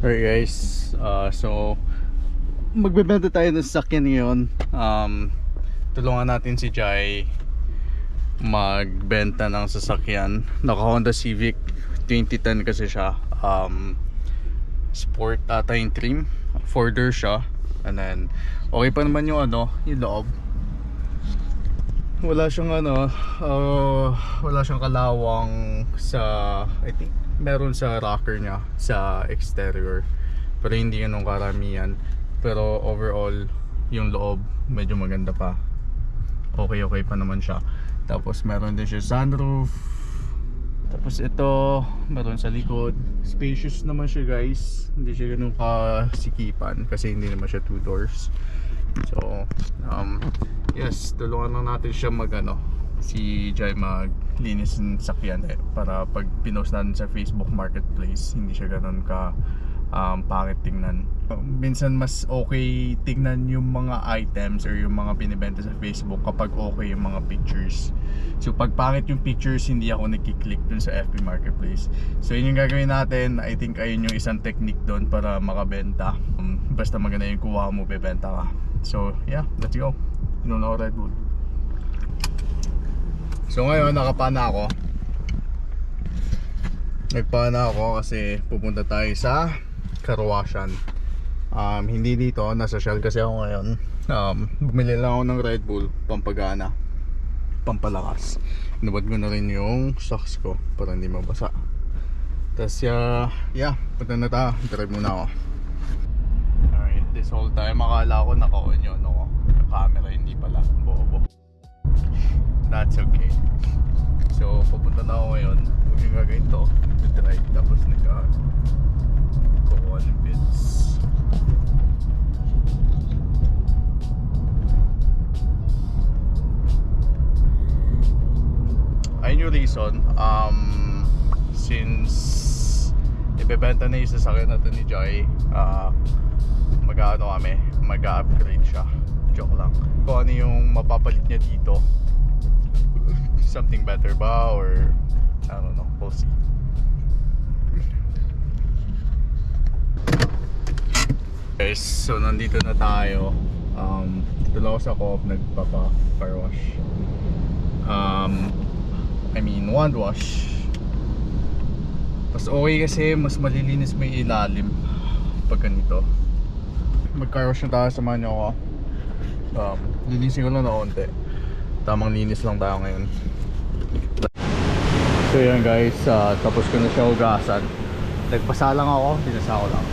Alright guys, so magbebenta tayo ng sasakyan ngayon. Tulungan natin si Jai magbenta ng sasakyan. Naka Honda Civic 2010 kasi siya. Sport ata yung trim, 4-door siya. And then okay pa naman yung yung loob. Wala siyang wala siyang kalawang sa, I think meron sa rocker niya sa exterior, pero hindi ganun karamihan. Pero overall yung loob medyo maganda pa, okay pa naman siya. Tapos meron din siya sunroof. Tapos ito meron sa likod, spacious naman siya guys, hindi siya ganun kasikipan kasi hindi naman siya 2 doors. So yes, tulungan lang natin siya si Jai maglinis ng sakyan para pag pinost natin sa Facebook Marketplace hindi siya ganun pangit tingnan. Minsan mas okay tingnan yung mga items or yung mga binibenta sa Facebook kapag okay yung mga pictures. So pag pangit yung pictures, hindi ako nagki-click dun sa FB Marketplace. So yun yung gagawin natin. I think ayun yung isang technique dun para makabenta. Basta maganda yung kuha mo, bebenta ka. So yeah, let's go. Inuuna ko Red Bull. So ngayon nakapana ako. Nagpana ako kasi pupunta tayo sa Carwashan. Hindi dito, nasa Shell kasi ako ngayon. Bumili lang ako ng Red Bull, pampagana, pampalakas. Inubad ko na rin yung socks ko para hindi mabasa. Tapos yeah, punta na tayo. Drive muna ako. Alright, this whole time akala ko naka-on yun ako. Yung camera hindi pala, bobo. That's okay. So pupunta na ako ngayon. Huwag yung gagawin to, drive tapos kukuha ng bits. Ayun yung reason, since ibebenta na yung sasakyan natin ni Jai, mag-upgrade siya. Joke lang. Kung ano yung mapapalit niya dito, something better ba, or I don't know, we'll see. Guys, so nandito na tayo. Dito lang ako sa Co-op nagpapa-car wash. I mean, wand wash. Mas okay kasi mas malilinis mo yung ilalim pag ganito. Mag-car wash na tayo, samahan nyo ako. Linisin ko lang na konti. Tamang linis lang tayo ngayon. So yan guys, tapos ko na siya hugasan. Nagpasa lang ako, binasa ko lang.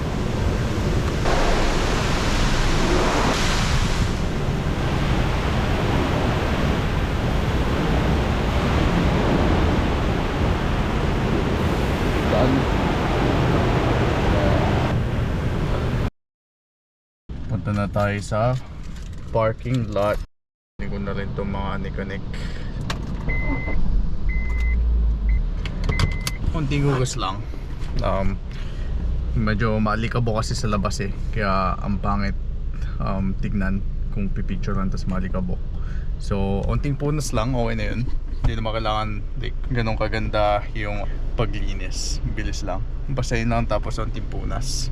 Punta na tayo sa parking lot. Hindi ko na rin itong mga anik-anik. Konting hugas lang. Medyo malikabo kasi sa labas kaya ang pangit tignan kung pipicturean tas malikabo. So konting punas lang, okay na yun. Hindi naman kailangan ganun kaganda yung paglinis. Bilis lang, basta yun lang, tapos konting punas.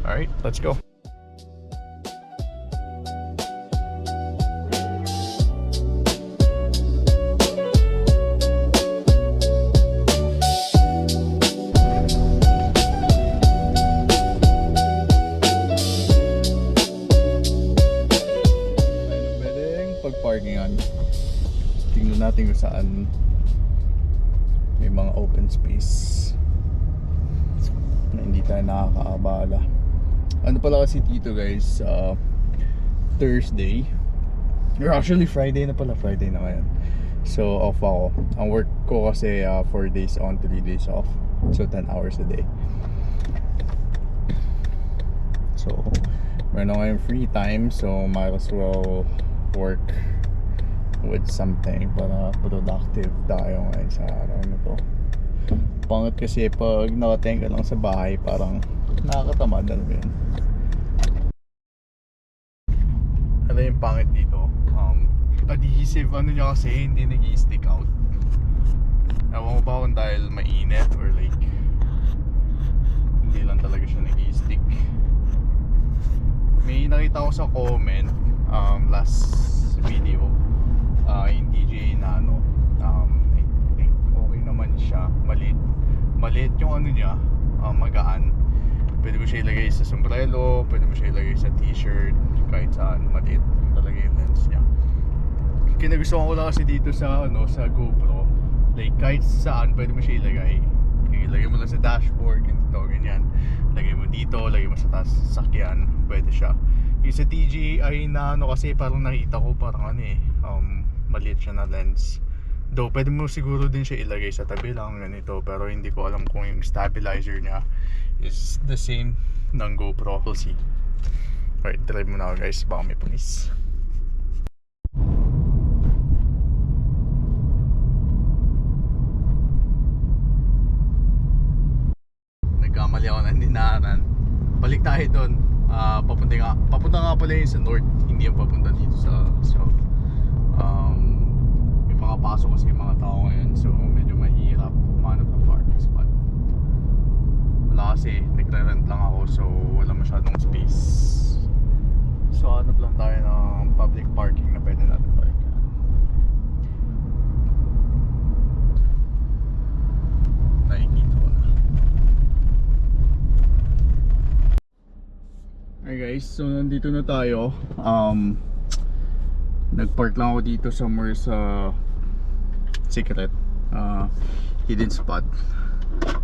Alright, let's go. Pagparkingan, tingnan natin kung saan may mga open space na hindi tayo nakakaabala. Ano pala kasi dito guys, Thursday, or actually Friday na pala, Friday na ngayon. So off ako. Ang work ko kasi 4 days on, 3 days off, so 10 hours a day. So meron ngayong free time, so might as well work with something para productive tayo ngayon sa araw na to. Pangit kasi pag nakatenga lang sa bahay, parang nakakatamad na yun. Ano yung pangit dito? Adhesive niya kasi hindi nag-i-stick out. Ewan ko ba kung dahil mainit or like hindi lang talaga nakita ko sa comment last video, yung DJI Nano, I think okay naman siya. Maliit yung ano niya, magaan. Pwede mo siya ilagay sa sombrero, pwede mo siya ilagay sa t-shirt, kahit saan. Maliit yung talaga yung lens niya. Kinagustuhan ko lang kasi dito sa sa GoPro, like kahit saan pwede mo siya ilagay. Ilagay mo lang sa dashboard, ganyan. Lagay mo dito, lagay mo sa taas sa sasakyan, pwede siya. Yung sa DJI Nano kasi parang nakita ko parang maliit siya na lens. Though pwede mo siguro din siya ilagay sa tabi lang ganito, pero hindi ko alam kung yung stabilizer niya is the same ng GoPro. We'll see. Alright, drive muna ako guys, baka may police. Nagkamali ako ng dinaanan. Balik tayo doon. Papunta nga pala yun sa north, hindi yung papunta dito sa south. May pakapasok kasi yung mga tao ngayon, so medyo mahirap manap ng parking spot. Wala kasi, nagre-rent lang ako, so wala masyadong space. So hanap lang tayo ng public parking na pwede natin parking. Nakikita ko na. Alright guys, so nandito na tayo. Nagpark lang ako dito somewhere sa secret hidden spot.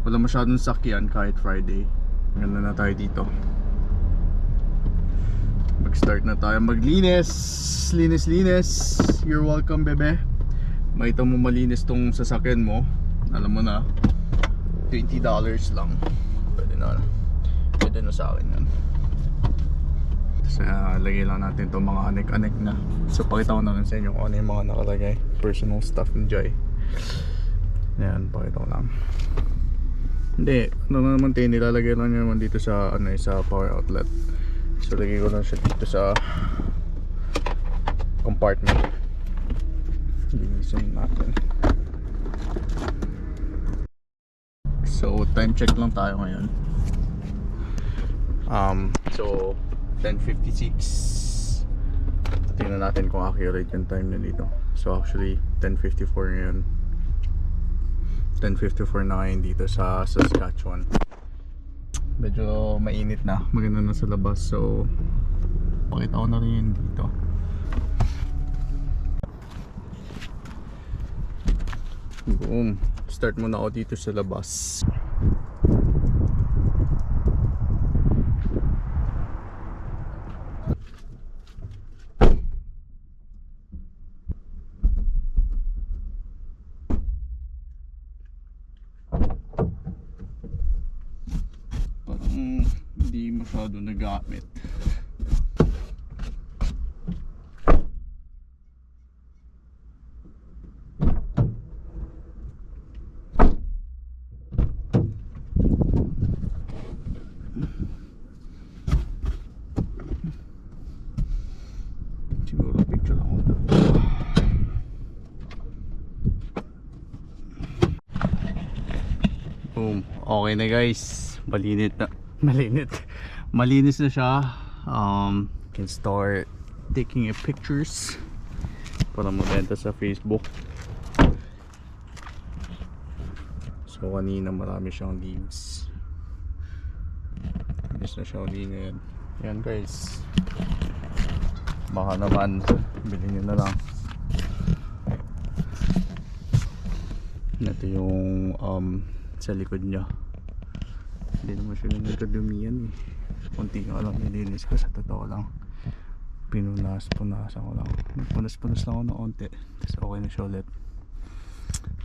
Wala masyadong sakyan kahit Friday. Ganda na tayo dito. Mag-start na tayo maglinis. Linis. You're welcome, bebe. Makita mo malinis tong sasakyan mo. Alam mo na, $20 lang. Pwede na sa akin yan. So, lagay lang natin itong mga anek-anek na. So pakita ko na lang sa inyo kung ano yung mga nakalagay. Personal stuff ni Jai. Ayan, pakita ko lang. Hindi, ano naman tayo, nilalagay lang naman dito sa sa power outlet. So lagay ko lang siya dito sa compartment. Linisin natin. So time check lang tayo ngayon. So 10:56. Tingnan natin kung accurate yung time na dito. So actually 10:54 ngayon. 10:54 na ngayon dito sa Saskatchewan. Medyo mainit na, maganda na sa labas. So pakita ko na rin dito. Boom. Start muna ako dito sa labas. Hindi masyado nagamit. Siguro picture ako na. Boom. Okay na guys. Malinis na siya. Can start taking pictures para mabenta sa Facebook. So kanina marami siyang leaves. Alis na siya uli ngayon. Yan guys, baka naman bilhin nyo na lang. Ito yung sa likod niya. Hindi naman siya nagkadumihan eh. Kunti nga lang nilinis ko, sa totoo lang. Punasan ko lang. Punas lang ako ng onte. Tapos okay na siya ulit.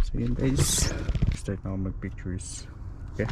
So yun guys, start na ako mag pictures. Okay.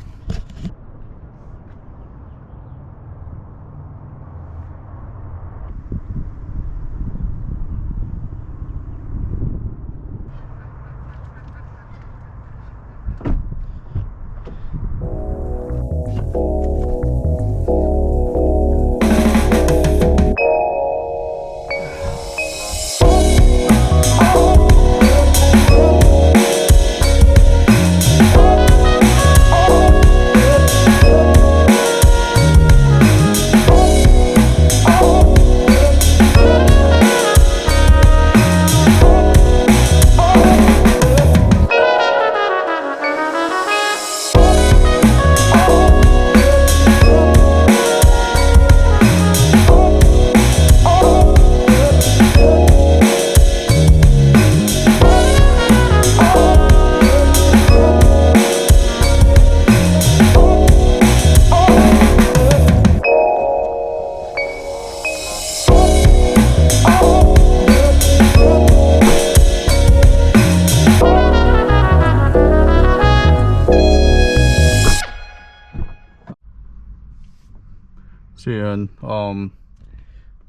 So yun,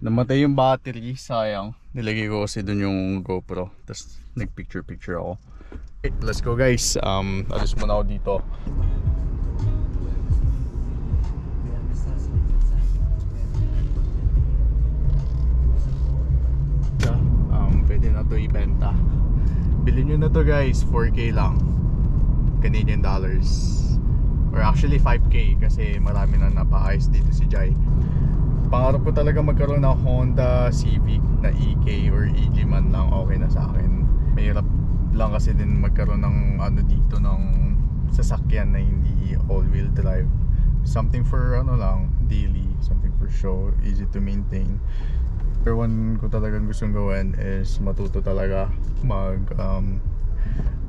namatay yung battery, sayang. Nilagay ko kasi dun yung GoPro, tapos nag-picture ako. Okay, let's go guys. Alis muna ako dito. Pwede na to ibenta. Bilhin nyo na to guys, 4K lang Canadian dollars, or actually 5K kasi marami na napaayos dito si Jai. Pangarap ko talaga magkaroon ng Honda Civic na EK or EG man lang, okay na sa akin. Mahirap lang kasi din magkaroon ng ano dito ng sasakyan na hindi all-wheel drive. Something for ano lang, daily, something for show, easy to maintain. Pero one ko talagang gustong gawin is matuto talaga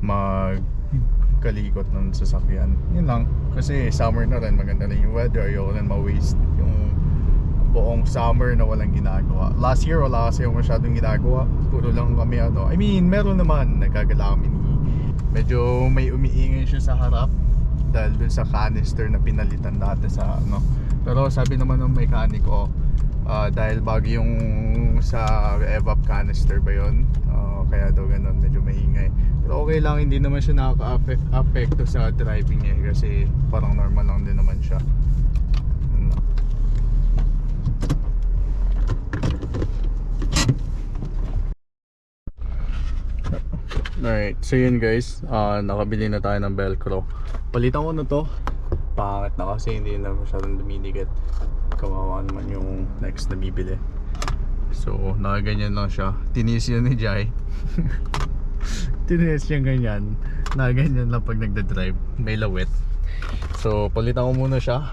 magkalikot ng sasakyan. Yun lang, kasi summer na rin, maganda rin yung weather, ayoko rin ma-waste yung buong summer na walang ginagawa. Last year wala kasi yung masyadong ginagawa, puro lang kami ano, I mean meron naman, nagkagala kami medyo may umiingay siya sa harap dahil dun sa canister na pinalitan dati sa ano. Pero sabi naman ng mekaniko, dahil bago yung sa evap canister ba yun, kaya daw ganun, medyo maingay. Pero okay lang, hindi naman siya nakaka-apekto sa driving niya kasi parang normal lang din naman siya. Alright, so yun guys, nakabili na tayo ng Velcro. Palitan ko na to, pangit na kasi hindi na masyadong dumidikit. Kawawa naman yung next na bibili. So nakaganyan lang siya. Tinis yun ni Jai. Tinis yung ganyan. Nakaganyan lang pag nagda-drive. May lawit. So palitan ko muna siya.